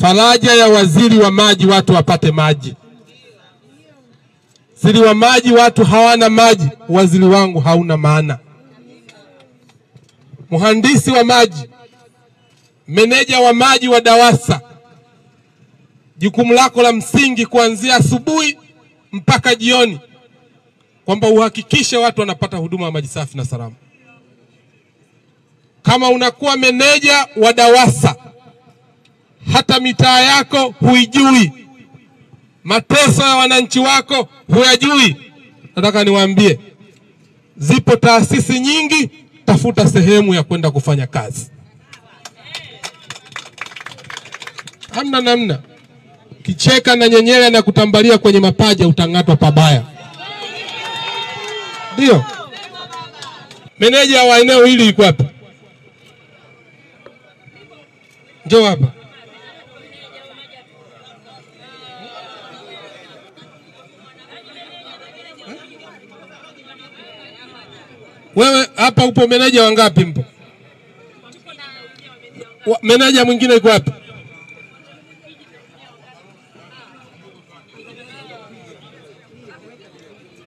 faraja ya waziri wa maji, watu wapate maji. Waziri wa maji, watu hawana maji, waziri wangu hauna maana. Mhandisi wa maji, meneja wa maji wa DAWASA, jukumu lako la msingi kuanzia asubuhi mpaka jioni kwamba uhakikishe watu wanapata huduma ya maji safi na salama. Kama unakuwa meneja wa DAWASA, hata mitaa yako huijui, mateso ya wananchi wako huyajui, nataka niwaambie, zipo taasisi nyingi, tafuta sehemu ya kwenda kufanya kazi. Hamna namna. Kicheka na nyenyele na kutambalia kwenye mapaja, utangatwa pabaya. Ndio. Meneja wa eneo hili yuko hapa? Njoo hapa. Wewe hapa upo meneja wangapi mpo? Meneja mwingine yuko hapa?